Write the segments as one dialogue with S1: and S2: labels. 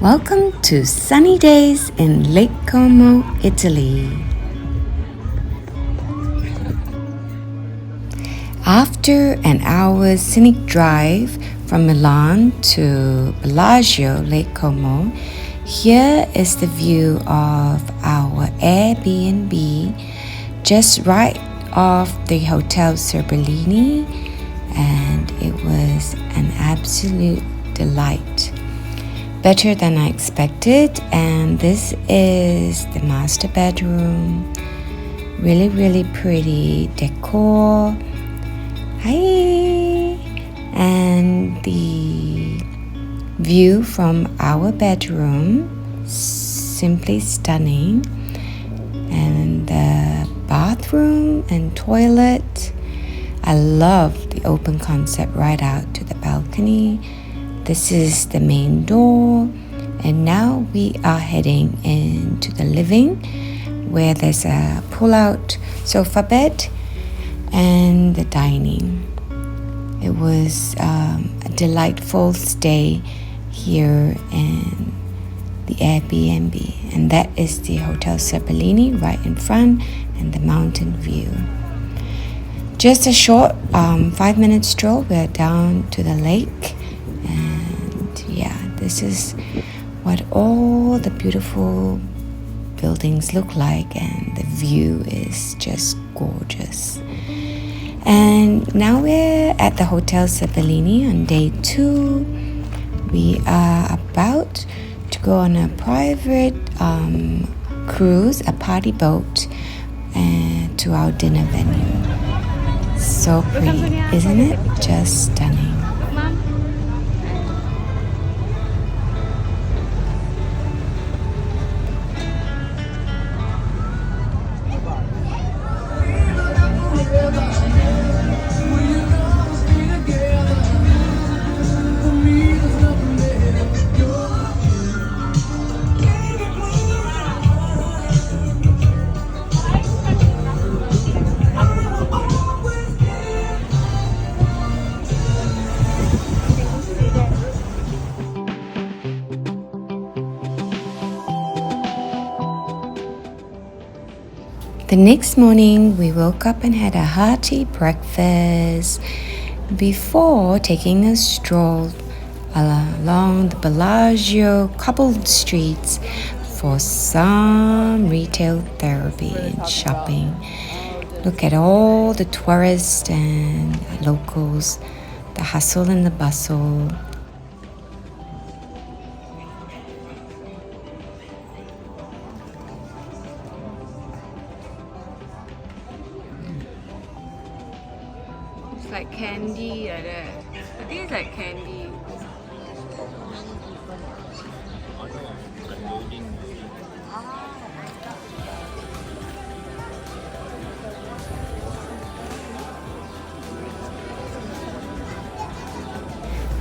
S1: Welcome to sunny days in Lake Como, Italy. After an hour's scenic drive from Milan to Bellagio, Lake Como, here is the view of our Airbnb just right off the Hotel Serbelloni, and it was an absolute delight. Better than I expected, and this is the master bedroom. Really pretty decor. Hi! And the view from our bedroom, simply stunning. And the bathroom and toilet. I love the open concept right out to the balcony. This is the main door, and now we are heading into the living where there's a pull-out sofa bed and the dining. It was a delightful stay here in the Airbnb, and that is the Hotel Serbelloni right in front and the mountain view. Just a short 5-minute stroll, we're down to the lake. This is what all the beautiful buildings look like, and the view is just gorgeous. And now we're at the Hotel Serbelloni on day 2. We are about to go on a private cruise, a party boat, to our dinner venue. So pretty, isn't it? Just stunning. The next morning, we woke up and had a hearty breakfast before taking a stroll along the Bellagio cobbled streets for some retail therapy and shopping. Look at all the tourists and locals, the hustle and the bustle.
S2: It's like candy like that. I think it's like candy.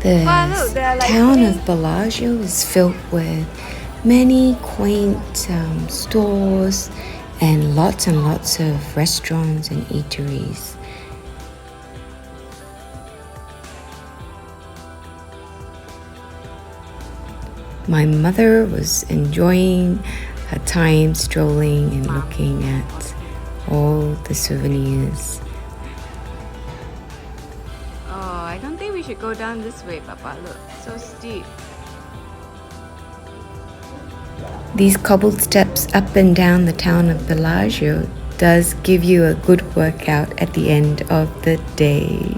S1: The town of Bellagio is filled with many quaint stores and lots of restaurants and eateries. My mother was enjoying her time strolling and looking at all the souvenirs.
S2: Oh, I don't think we should go down this way, Papa. Look, so steep.
S1: These cobbled steps up and down the town of Bellagio does give you a good workout at the end of the day.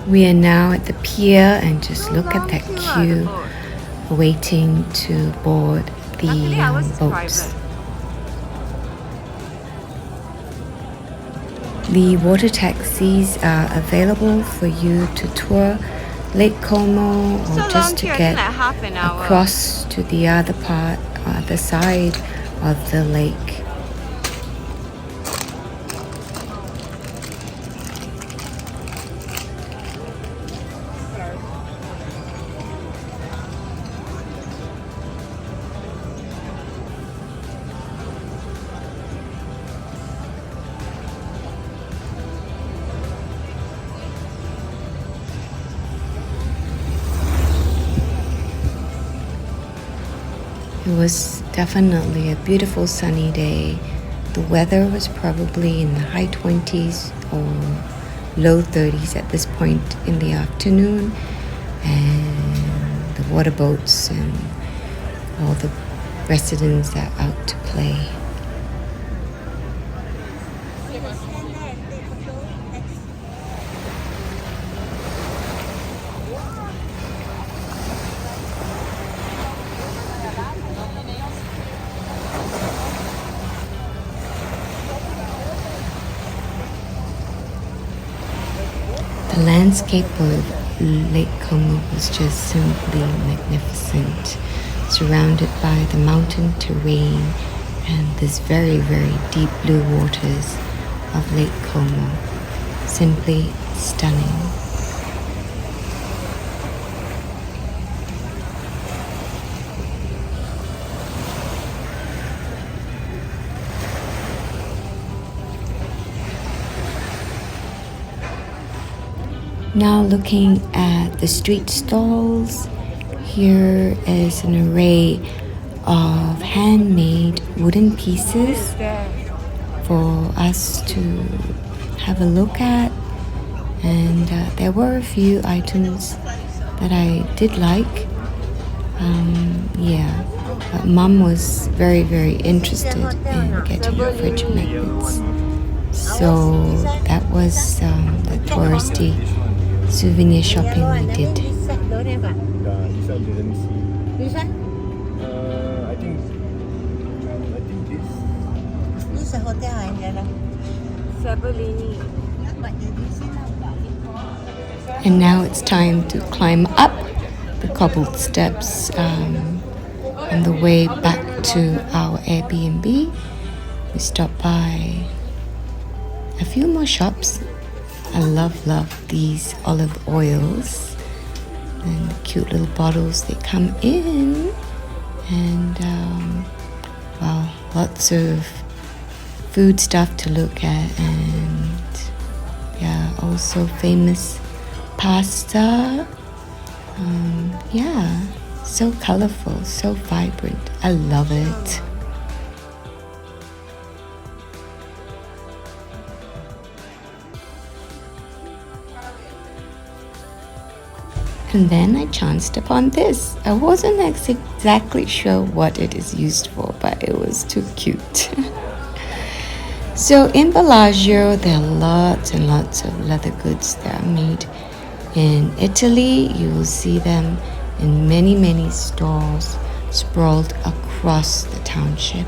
S1: We are now at the pier, and just look at that queue waiting to board the boats. The water taxis are available for you to tour Lake Como or just to get across to the other side of the lake. It was definitely a beautiful sunny day. The weather was probably in the high 20s or low 30s at this point in the afternoon, and the water boats and all the residents are out to play. The landscape of Lake Como was just simply magnificent, surrounded by the mountain terrain and this very, very deep blue waters of Lake Como. Simply stunning. Now looking at the street stalls, here is an array of handmade wooden pieces for us to have a look at, and there were a few items that I did like. But Mum was very, very interested in getting fridge magnets, so that was the touristy souvenir shopping we did.
S3: This one, let me see.
S4: This one?
S3: I think this.
S4: This is a hotel in there.
S2: Serbelloni.
S1: And now it's time to climb up the cobbled steps on the way back to our Airbnb. We stopped by a few more shops. I love these olive oils and the cute little bottles they come in, and well, lots of food stuff to look at, and yeah, also famous pasta. Yeah, so colorful, so vibrant. I love it. And then I chanced upon this. I wasn't exactly sure what it is used for, but it was too cute. So in Bellagio, there are lots and lots of leather goods that are made in Italy. You will see them in many, many stores sprawled across the township.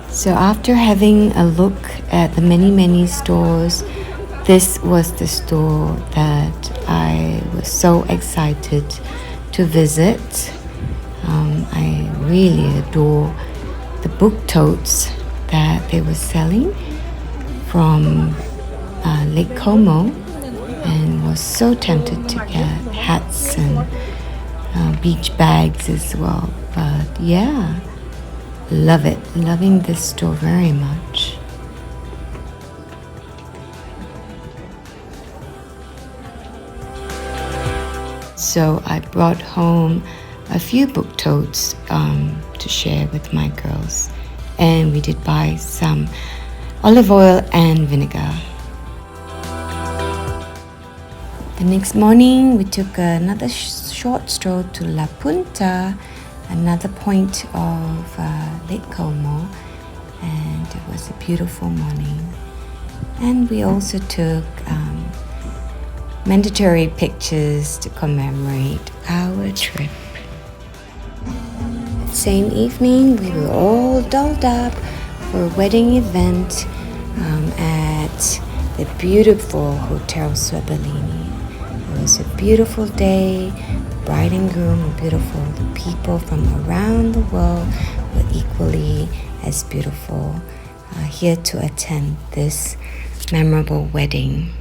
S1: So after having a look at the many, many stores, this was the store that I was so excited to visit. I really adore the book totes that they were selling from Lake Como, and was so tempted to get hats and beach bags as well. But yeah, love it, loving this store very much. So I brought home a few book totes to share with my girls, and we did buy some olive oil and vinegar. The next morning we took another short stroll to La Punta, another point of Lake Como, and it was a beautiful morning. And we also took mandatory pictures to commemorate our trip. Same evening, we were all dolled up for a wedding event at the beautiful Hotel Serbelloni. It was a beautiful day. The bride and groom were beautiful. The people from around the world were equally as beautiful here to attend this memorable wedding.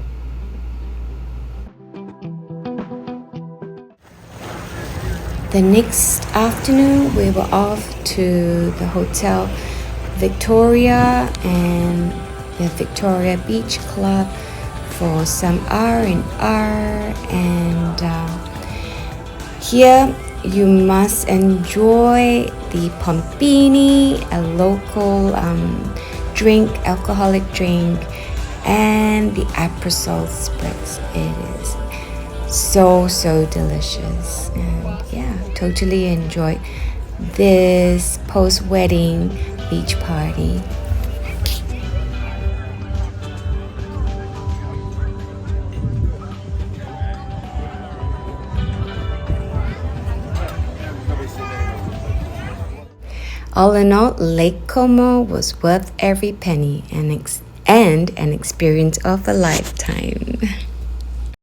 S1: The next afternoon, we were off to the Hotel Victoria, and the Victoria Beach Club for some R&R, and here you must enjoy the Pompini, a local alcoholic drink, and the Apricot spritz. It is so delicious, and yeah, totally enjoyed this post-wedding beach party. All in all, Lake Como was worth every penny and an experience of a lifetime.